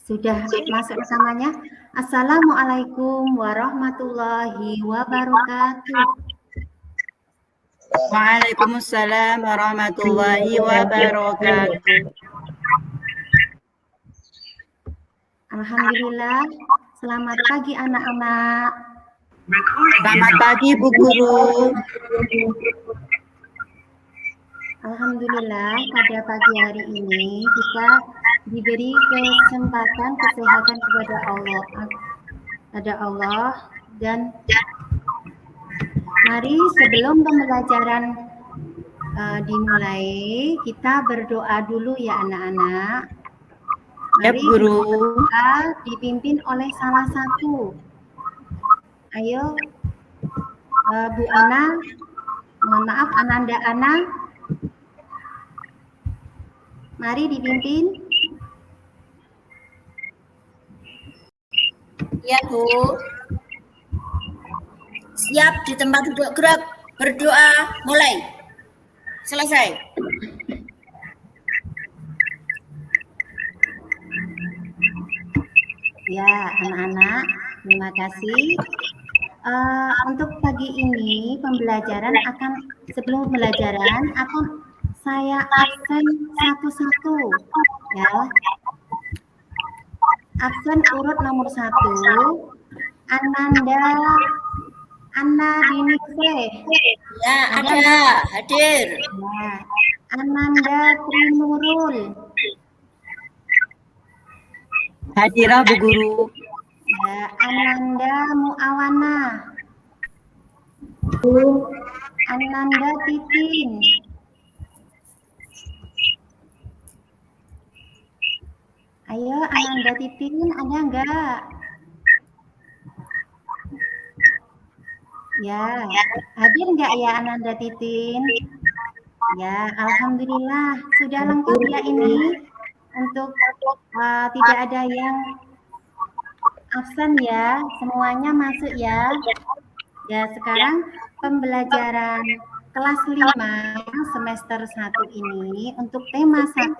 Sudah masuk rekamannya? Assalamualaikum warahmatullahi wabarakatuh. Waalaikumsalam warahmatullahi wabarakatuh. Alhamdulillah. Selamat pagi anak-anak. Selamat pagi Bu Guru. Alhamdulillah pada pagi hari ini kita diberi kesempatan kesehatan kepada Allah dan mari sebelum pembelajaran dimulai kita berdoa dulu ya anak-anak. Ya Mari Guru. kita dipimpin oleh salah satu. Ayo Bu Ana, mohon maaf Ananda Ana. Mari dipimpin. Ya Bu. Siap di tempat duduk, gerak, berdoa, mulai. Selesai. Ya anak-anak, terima kasih. Untuk pagi ini pembelajaran sebelum pembelajaran akan saya absen satu-satu ya. Absen urut nomor 1 Anna Dinise. Ya, ada, hadir. Ya. Ananda Trinurul. Hadirah Bu Guru. Ya, Ananda Muawana. Ananda Titin. Ayo Ananda Titin, ada enggak? Ya, hadir enggak ya Ananda Titin? Ya, alhamdulillah sudah lengkap ya ini. Untuk tidak ada yang absen ya, semuanya masuk ya. Ya, sekarang pembelajaran kelas 5 semester 1 ini untuk tema 1,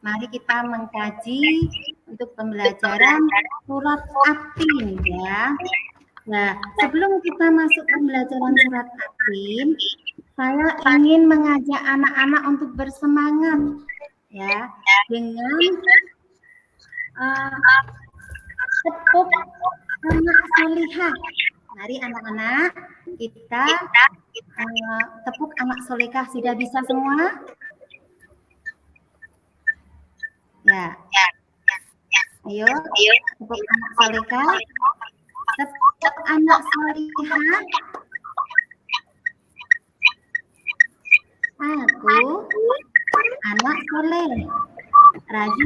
mari kita mengkaji untuk pembelajaran surat At-Tin ya. Nah, sebelum kita masuk pembelajaran surat At-Tin, saya ingin mengajak anak-anak untuk bersemangat ya dengan tepuk anak solihah. Mari anak-anak kita tepuk anak solihah. Sudah bisa semua? Ya. Ayo tepuk anak solihah. Tepuk anak solihah. Aku anak soleh.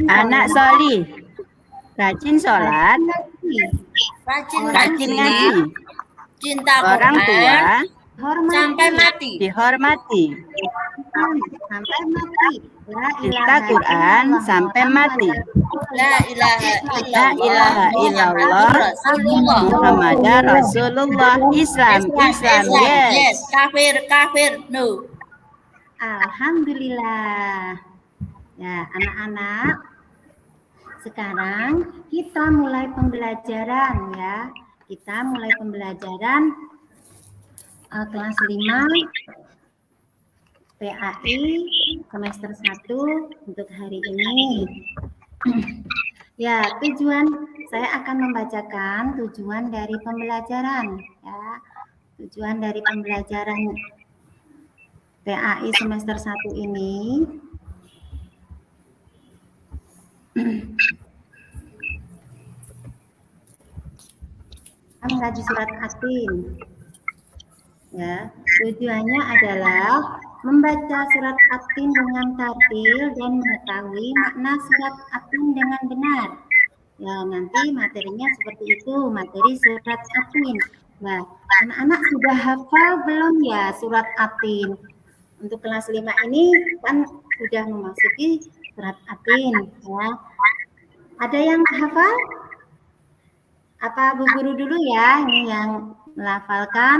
Anak solih. Rajin sholat. Rajin ngaji. Cinta Orang tua. Sampai mati. Dihormati. Sampai mati. Kita Quran sampai mati. La ilaha illallah. Muhammad Rasulullah. Islam. Yes. Kafir. No. Alhamdulillah. Ya, anak-anak. Sekarang kita mulai pembelajaran ya. Kita mulai pembelajaran kelas 5 PAI semester 1 untuk hari ini. Ya, saya akan membacakan tujuan dari pembelajaran ya. Tujuan dari pembelajaran PAI semester 1 ini mengkaji surat At-Tin. Ya, tujuannya adalah membaca surat At-Tin dengan tartil dan mengetahui makna surat At-Tin dengan benar. Ya, nanti materinya seperti itu, materi surat At-Tin. Nah, anak-anak sudah hafal belum ya surat At-Tin? Untuk kelas 5 ini kan sudah memasuki surat At-Tin ya. Ada yang hafal? Apa Bu Guru dulu ya ini yang melafalkan?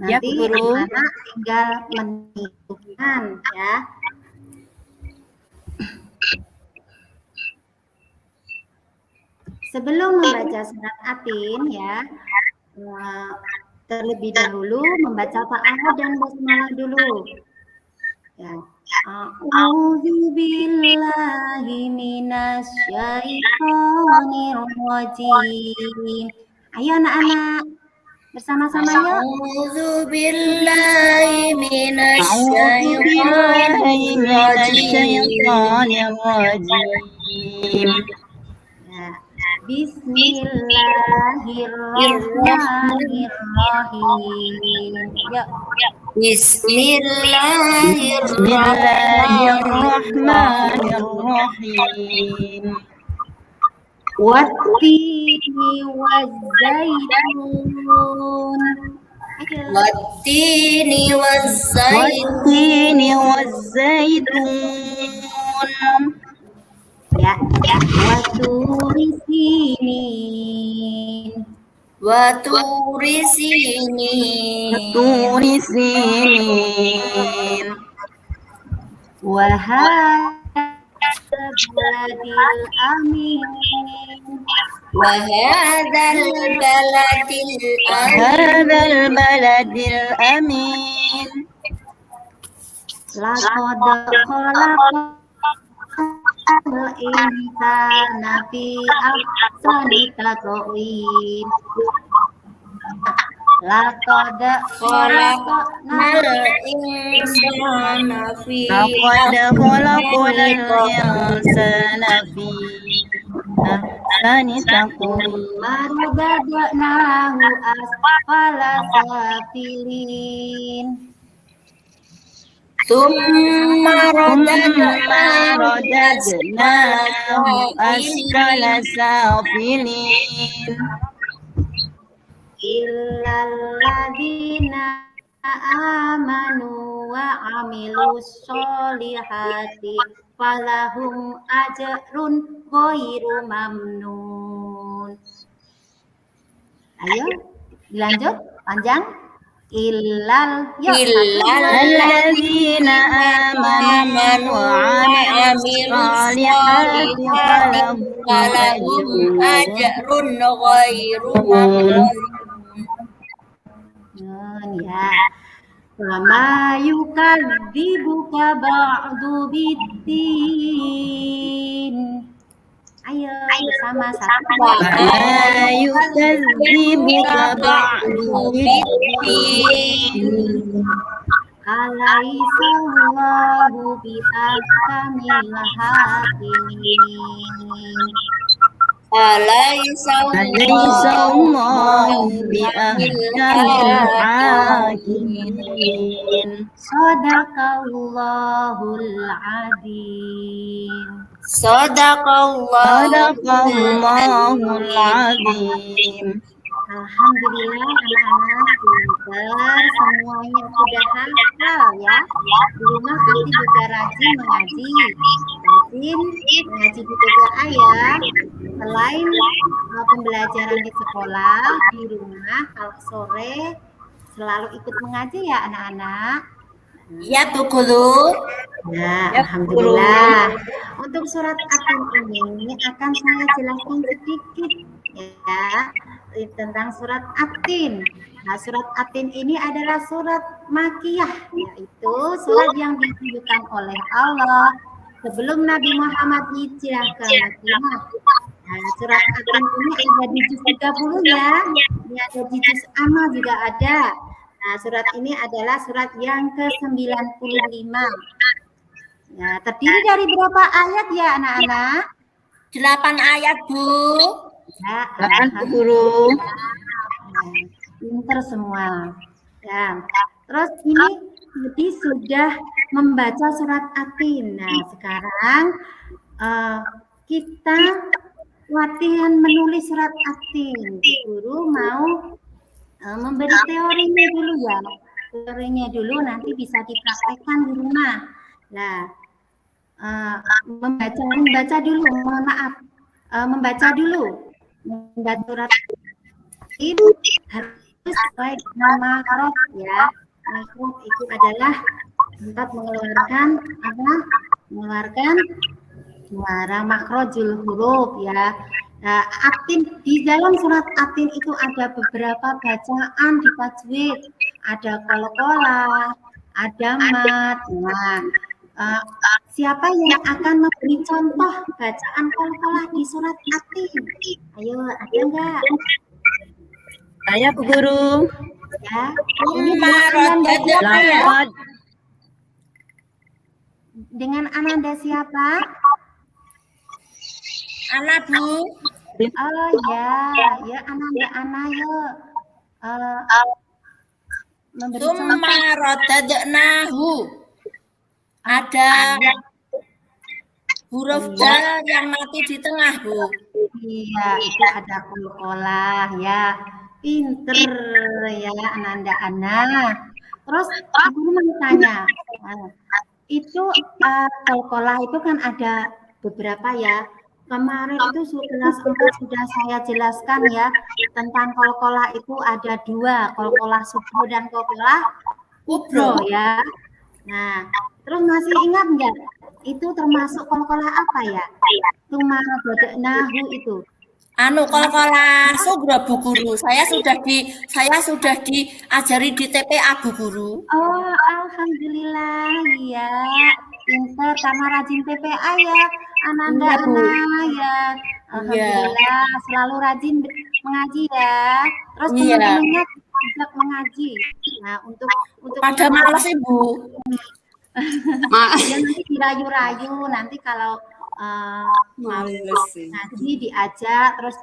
Ya, Nanti Bu Guru. anak tinggal menirukan ya. sebelum membaca surat Atin ya, terlebih dahulu membaca ta'awudz dan basmalah dulu. Ya. A'udzu billahi minasyaitonir rajim. Ayo anak-anak bersama-sama yuk. A'udzu billahi A'udzu billahi minasyaitonir rajim. Ya. Bismillahirrahmanirrahim. Yuk. Bismillahirrahmanirrahim. Wattini wazzaitun. Wattini wazzaitun. Wattini wazzaitun. Ya, waturi sinin. Waturi sinin. Turi sinin. Wahadzal baladil amin. Wahadzal baladil amin. Hadzal baladil amin. Laqad khalaqal insana fi ahsani taqwim. Laqad Khalaqnal insana fi Laqad khalaqal insana fi ahsani taqwim. Maradadnahu asfala safilin. Thumma Radadnahu radadnahu asfala safilin. Illal ladzina amanu wa amilus sholihati falahum ajrun ghairu mamnun. Ayo dilanjut panjang. Illal Alladzina amanu wa amilus sholihati falahum ajrun ghairu mamnun. ya. Wama yukadzibuka ba'du biddin. Ayo bersama satu. La yukadzibuka ba'du biddin. Alaihissallahu bi'ahkamil hakimin. Alaihissallahu bi'ahkamil hakimin. Sadaqallahul azim. Sadaqallahul azim. Alhamdulillah anak-anak pintar, semuanya sudah hafal ya. Di rumah pasti juga rajin mengaji. Rajin mengaji di TPA ya. Selain pembelajaran di sekolah, di rumah kalau sore selalu ikut mengaji ya anak-anak. Ya Bu Guru. Nah, alhamdulillah. Untuk surat Atin ini akan saya jelaskan sedikit ya tentang surat Atin. Nah, surat Atin ini adalah surat Makkiyah, yaitu surat yang ditunjukkan oleh Allah sebelum Nabi Muhammad hijrah ke Madinah. Nah, surat Atin ini ada di juz 30 ya. Ini ada di juz Amma juga ada. Nah, surat ini adalah surat yang ke-95. Ya, terdiri dari berapa ayat ya anak-anak? 8 ayat Bu. Ya, Silakan Bu Guru. pinter semua. Ya. Terus ini tadi sudah membaca surat Atin. Nah, sekarang kita latihan menulis surat Atin. Guru mau memberi teorinya dulu ya. Teorinya dulu nanti bisa dipraktekkan di rumah. Nah, membaca dulu, mohon maaf. Membaca dulu. Membaca surat itu harus sesuai dengan makhraj ya. Makhraj itu adalah tempat mengeluarkan apa? Mengeluarkan suara makhrajul huruf ya. Nah, atin di dalam surat atin itu ada beberapa bacaan di tajwid, ada qolqolah, ada mat. Nah, siapa yang akan memberi contoh bacaan qolqolah di surat atin? Ayo, ada enggak? Saya Bu Guru. Ya, ini Laqad dengan ananda siapa? Ana Bu. Oh ya, ya ananda ana yuk. Memberi Summa contoh. radadnahu. Ada huruf ja yang mati di tengah, Bu. Iya, itu ada qolqolah ya. Pinter ya Ananda Ana. Terus aku mau tanya, itu qolqolah itu kan ada beberapa ya. Kemarin itu kelas 4 sudah saya jelaskan ya tentang qolqolah itu ada 2, qolqolah subro dan qolqolah kubro ya. Nah, terus masih ingat nggak? Itu termasuk qolqolah apa ya? Summa radadnahu itu. Anu qolqolah sugro Bu Guru. Saya sudah diajari di TPA Bu Guru. Oh, alhamdulillah ya. Pinter karena rajin TPA ya. Ananda Iya, Bu. Ana ya. Alhamdulillah selalu rajin mengaji ya. Terus Iya. teman-temannya diajak mengaji. Nah, untuk Pada malas Ibu. ya nanti dirayu-rayu nanti kalau Males sih. ngaji diajak terus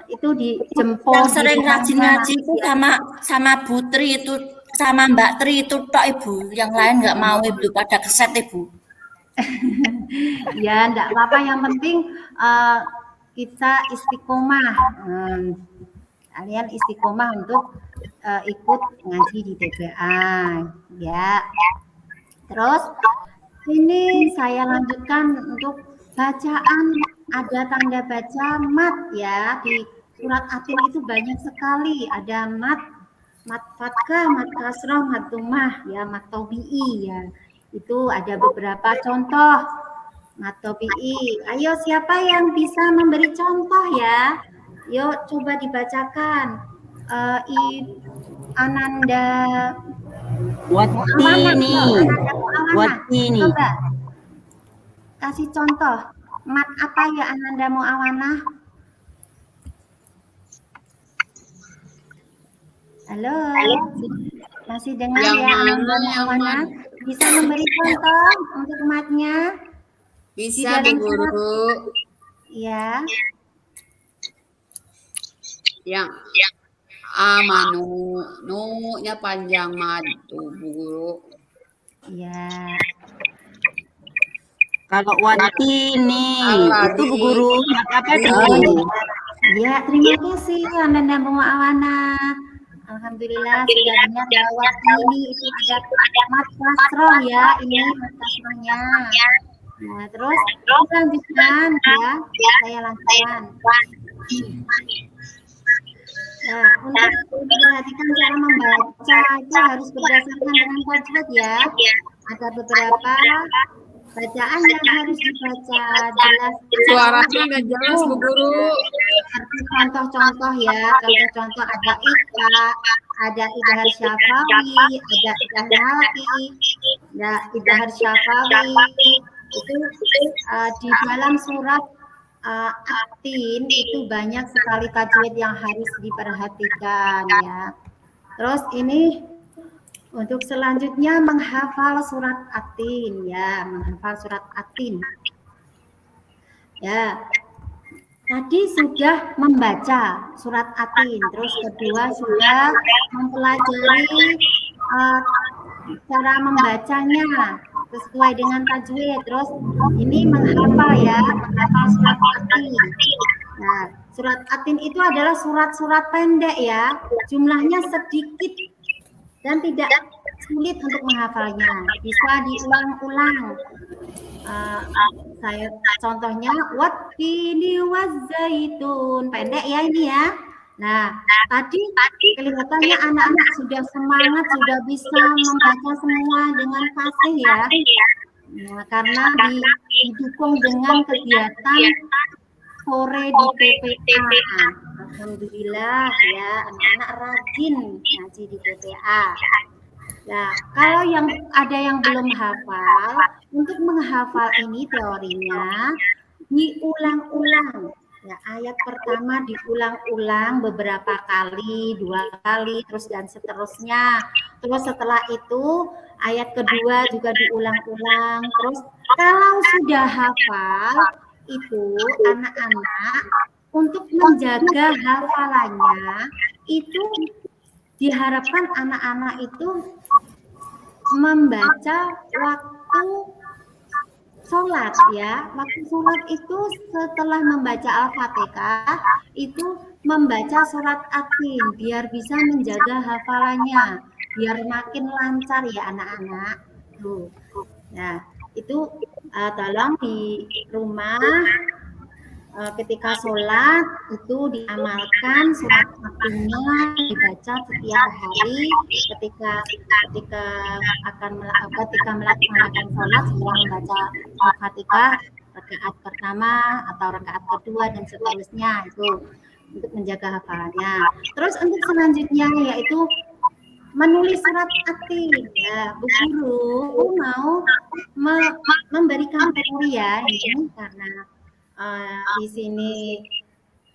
itu dijemput. Yang sering rajin ngaji itu ya. sama Bu Tri itu, sama Mbak Tri itu tok Ibu. Yang lain nggak mau Ibu, pada keset Ibu. Ya, enggak apa-apa. Yang penting kita istiqomah. Kalian istiqomah untuk ikut ngaji di TPA. Ya. Terus ini saya lanjutkan untuk bacaan. Ada tanda baca mat ya. Di surat atin itu banyak sekali. Ada mat fathah, mat kasroh, mat dhammah, ya, mat tabi'i ya. Itu ada beberapa contoh mat tabi'i. Ayo siapa yang bisa memberi contoh ya? Yuk coba dibacakan. Ananda Watini. Watini. Coba kasih contoh. Mat apa ya Ananda Mu'awanah? Halo. Masih dengar ya Ananda Mu'awanah? Bisa memberi contoh untuk matnya? Bisa Bu Guru. Ya. Yang amanu, nu-nya panjang madu Bu Guru. Ya. Kalau watini itu Bu Guru apa itu? Ya, terima kasih Ananda Mu'awanah. Alhamdulillah sudah dengar bahwa ini itu ada mat kasroh ya, ini mat kasrohnya. Nah, terus lanjutkan ya, saya lanjutkan. Nah, untuk perhatikan cara membaca itu harus berdasarkan dengan tajwid ya. Ada beberapa bacaan yang harus dibaca jelas. Suaranya nggak jelas Bu Guru. Seperti contoh-contoh ya, contoh-contoh ada ika, ada idhar syafawi, ada idhar halqi, ada idhar syafawi. Itu di dalam surat atin itu banyak sekali tajwid yang harus diperhatikan ya. Terus ini untuk selanjutnya menghafal surat atin ya, menghafal surat atin. Ya. Tadi sudah membaca surat atin, terus kedua sudah mempelajari cara membacanya sesuai dengan tajwid. Terus ini menghafal ya, menghafal surat atin. Nah, surat atin itu adalah surat-surat pendek ya, jumlahnya sedikit dan tidak sulit untuk menghafalnya. Bisa diulang-ulang. Saya contohnya wattini wazzaitun, pendek ya ini ya. Nah, tadi kelihatannya anak-anak sudah semangat, sudah bisa membaca semua dengan fasih ya. Nah, karena didukung dengan kegiatan sore di TPA. Alhamdulillah ya, anak-anak rajin ngaji di TPA. Nah, kalau ada yang belum hafal, untuk menghafal ini teorinya diulang-ulang. Ya, ayat pertama diulang-ulang beberapa kali, 2 kali, terus dan seterusnya. Terus setelah itu ayat kedua juga diulang-ulang. Terus kalau sudah hafal, itu anak-anak untuk menjaga hafalannya itu diharapkan anak-anak itu membaca waktu sholat ya. Waktu sholat itu setelah membaca Al-Fatihah itu membaca surat Atin biar bisa menjaga hafalannya, biar makin lancar ya anak-anak. Tuh. Nah, itu tolong di rumah ketika sholat itu diamalkan surat Atinnya dibaca setiap hari ketika melaksanakan sholat setelah membaca Al-Fatihah rakaat pertama atau rakaat kedua dan seterusnya itu untuk menjaga hafalannya. Terus untuk selanjutnya yaitu menulis surat Atin ya. Bu Guru mau memberikan teori ya ini karena di sini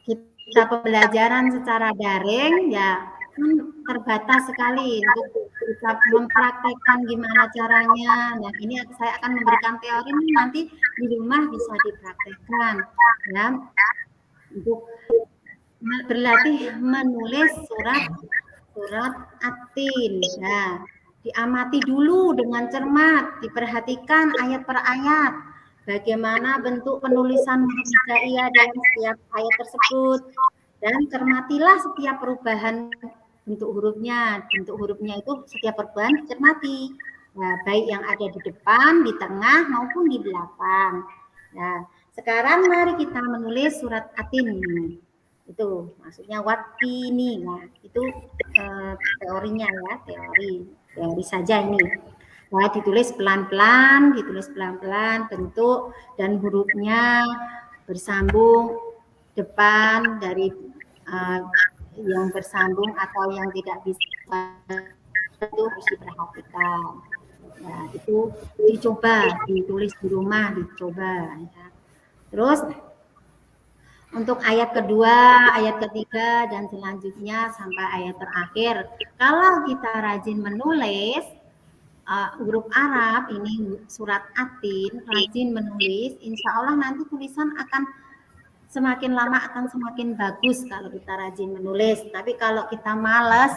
kita pembelajaran secara daring ya terbatas sekali untuk kita mempraktekkan gimana caranya. Nah ini saya akan memberikan teori ini nanti di rumah bisa dipraktekkan ya untuk berlatih menulis surat Atin. Nah diamati dulu dengan cermat, diperhatikan ayat per ayat. Bagaimana bentuk penulisan huruf hijaiyah dalam setiap ayat tersebut dan cermatilah setiap perubahan bentuk hurufnya. Bentuk hurufnya itu setiap perubahan cermati. Nah, baik yang ada di depan, di tengah maupun di belakang. Nah, sekarang mari kita menulis surat Atin. Itu maksudnya watini. Nah, itu teorinya ya, teori saja ini. Nah, ditulis pelan-pelan bentuk dan hurufnya bersambung depan dari yang bersambung atau yang tidak bisa itu harus diperhatikan. Ya, itu dicoba ditulis di rumah dicoba. Ya. Terus untuk ayat kedua, ayat ketiga dan selanjutnya sampai ayat terakhir, kalau kita rajin menulis huruf Arab ini surat Atin rajin menulis, insya Allah nanti tulisan akan semakin lama akan semakin bagus kalau kita rajin menulis. Tapi kalau kita malas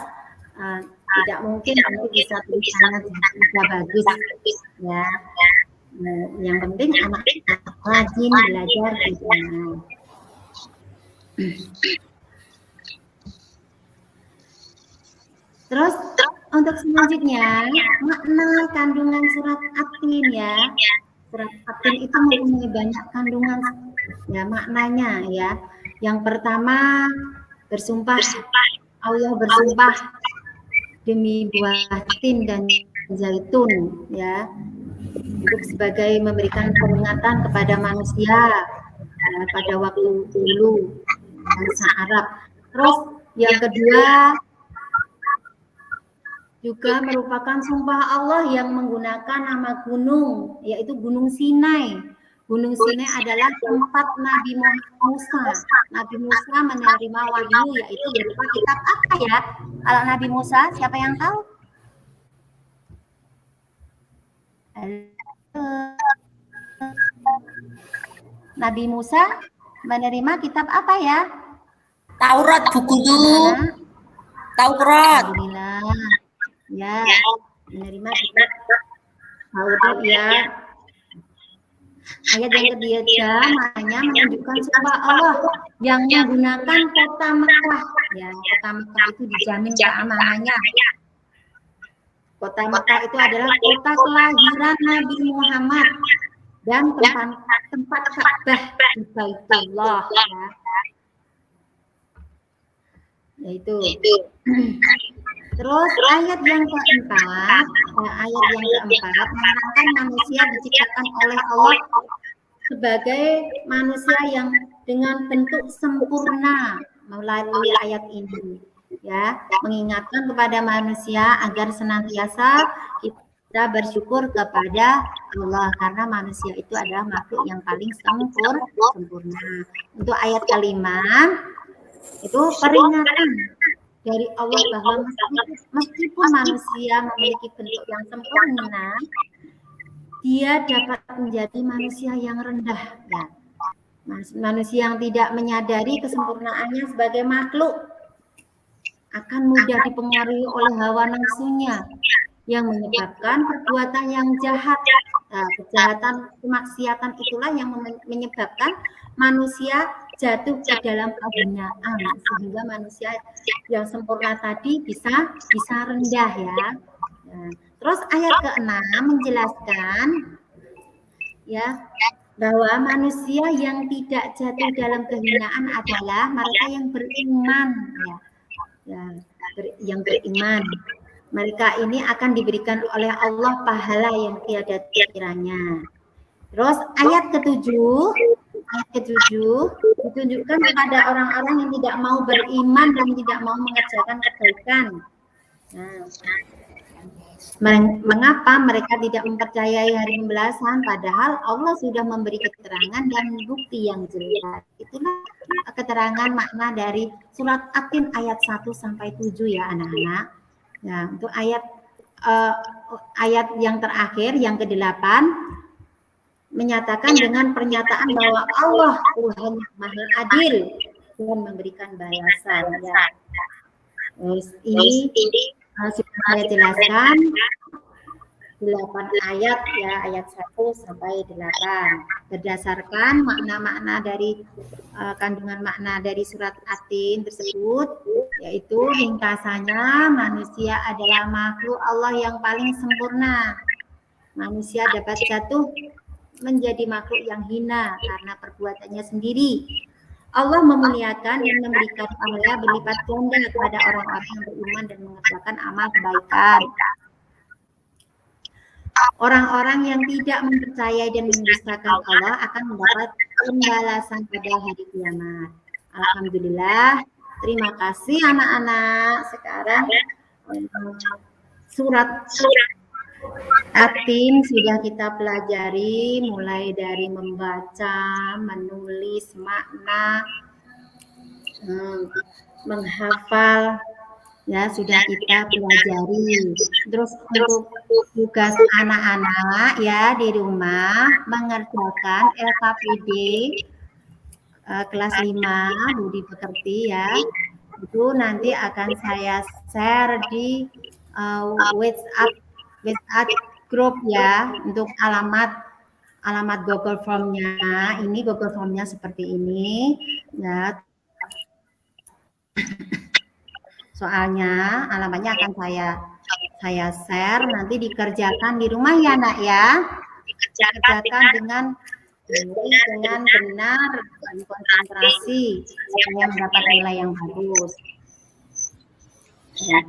tidak mungkin nanti bisa tulisannya tidak bagus ya. Nah, yang penting anak rajin belajar di sana. Terus untuk selanjutnya, makna kandungan surat Atin ya. Surat Atin itu mempunyai banyak kandungan ya maknanya ya. Yang pertama bersumpah, Allah bersumpah demi buah tin dan zaitun ya. Untuk sebagai memberikan peringatan kepada manusia pada waktu dulu bangsa Arab. Terus yang kedua juga merupakan sumpah Allah yang menggunakan nama gunung, yaitu Gunung Sinai. Gunung Sinai adalah tempat Nabi Musa. Nabi Musa menerima wahyu, yaitu berupa kitab apa ya? Kalau Nabi Musa, siapa yang tahu? Nabi Musa menerima kitab apa ya? Taurat, Bu Guru. Taurat. Alhamdulillah. Ya, menerima kitab Taurat ya. Ayat yang ketiga maknanya menunjukkan sumpah Allah yang menggunakan kota Mekah. Ya, kota Mekah itu dijamin keamanannya. Kota Mekah itu adalah kota kelahiran Nabi Muhammad dan tempat Ka'bah di Baitullah ya. Yaitu. Terus ayat yang keempat menerangkan manusia diciptakan oleh Allah sebagai manusia yang dengan bentuk sempurna melalui ayat ini. Ya, mengingatkan kepada manusia agar senantiasa kita bersyukur kepada Allah karena manusia itu adalah makhluk yang paling sempurna. Untuk ayat kelima itu peringatan dari Allah bahwa meskipun manusia memiliki bentuk yang sempurna, dia dapat menjadi manusia yang rendah, ya. Manusia yang tidak menyadari kesempurnaannya sebagai makhluk akan mudah dipengaruhi oleh hawa nafsunya yang menyebabkan perbuatan yang jahat. Kejahatan, kemaksiatan itulah yang menyebabkan manusia jatuh ke dalam kehinaan sehingga manusia yang sempurna tadi bisa rendah, ya. Nah, terus ayat ke-6 menjelaskan ya bahwa manusia yang tidak jatuh dalam kehinaan adalah mereka yang beriman, yang beriman. Mereka ini akan diberikan oleh Allah pahala yang tiada kiranya. Terus ayat ke-7 ditunjukkan kepada orang-orang yang tidak mau beriman dan tidak mau mengerjakan kebaikan. Nah, mengapa mereka tidak mempercayai hari pembalasan padahal Allah sudah memberi keterangan dan bukti yang jelas. Itulah keterangan makna dari surat At-Tin ayat 1 sampai 7 ya anak-anak. Nah, untuk ayat yang terakhir yang ke-8 menyatakan dengan pernyataan bahwa Allah Tuhan yang Maha Adil dan memberikan balasan, ya. Terus ini sudah saya jelaskan 8 ayat ya, ayat 1 sampai 8 berdasarkan makna-makna dari kandungan makna dari surat At-Tin tersebut, yaitu ringkasannya manusia adalah makhluk Allah yang paling sempurna. Manusia dapat jatuh menjadi makhluk yang hina karena perbuatannya sendiri. Allah memuliakan dan memberikan pahala berlipat ganda kepada orang-orang yang beriman dan mengerjakan amal kebaikan. Orang-orang yang tidak mempercayai dan mendustakan Allah akan mendapat pembalasan pada hari kiamat. Alhamdulillah. Terima kasih anak-anak. Sekarang surat At-Tin sudah kita pelajari mulai dari membaca, menulis makna, menghafal, ya sudah kita pelajari. Terus untuk tugas anak-anak ya di rumah mengerjakan LKPD kelas 5 Budi Pekerti ya. Itu nanti akan saya share di WhatsApp grup ya untuk alamat Google Form-nya. Ini Google Form-nya seperti ini ya. Soalnya alamatnya akan saya share, nanti dikerjakan di rumah ya nak ya. Dikerjakan dengan benar dan konsentrasi supaya mendapat nilai yang bagus. Ya.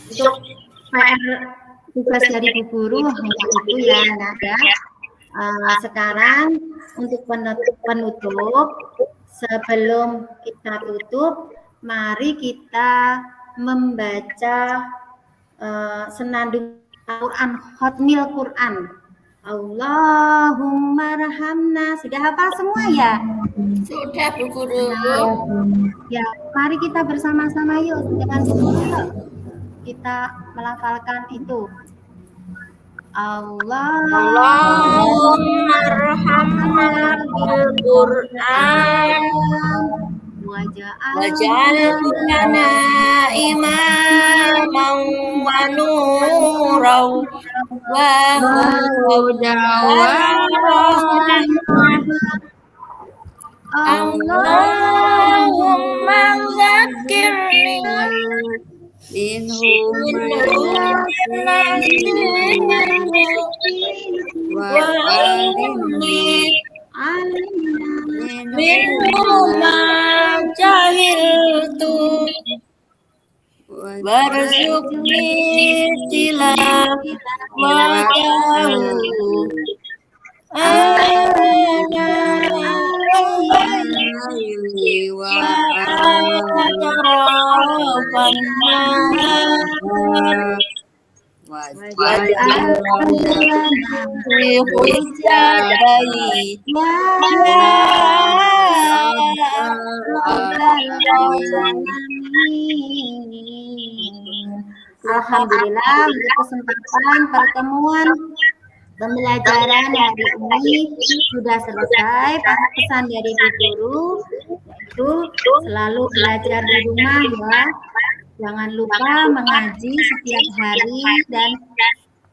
Untuk PR tugas dari Bu Guru hanya itu ya nak ya. Sekarang untuk penutup, sebelum kita tutup, mari kita membaca senandung Quran, Khatmil Quran. Allahumma rahamna. Sudah hafal semua ya? Sudah Bu Guru. Ya, mari kita bersama-sama yuk dengan semangat kita melafalkan itu. Allahumma rahamna bil Quran waj'alna imaman wa nuran wa hudan. Allahumma zakkirni wa alimni minhu ma jahiltu warzuqni tilawatahu ana الليل أطراف النهار waj'al lana في حجتي Alhamdulillah untuk kesempatan pertemuan pembelajaran hari ini sudah selesai. Pesan dari Bu Guru yaitu selalu belajar di rumah ya. Jangan lupa mengaji setiap hari dan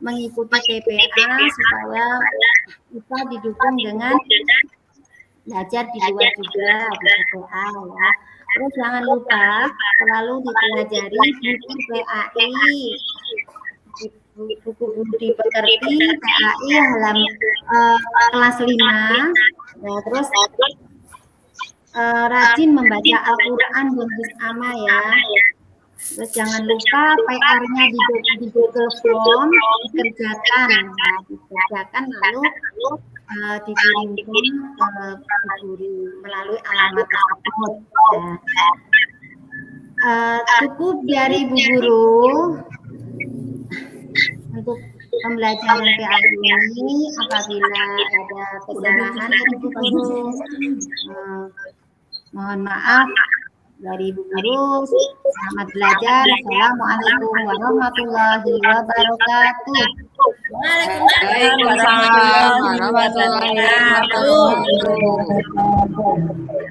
mengikuti TPA supaya kita didukung dengan belajar di luar juga di TPA ya. Terus jangan lupa selalu dipelajari buku PAI, buku budi pekerti PAI kelas 5. Ya, terus rajin membaca Al-Quran dan juz amma ya. Terus jangan lupa PR-nya di Google Form dikerjakan, nah, dikerjakan lalu dikirimkan ke guru melalui alamat tersebut. Cukup dari Bu Guru untuk pembelajaran PAI ini. Apabila ada kesalahan dari Bu Guru, mohon maaf dari Bu Guru. Selamat belajar. Assalamualaikum warahmatullahi wabarakatuh. Waalaikumsalam warahmatullahi wabarakatuh. wabarakatuh.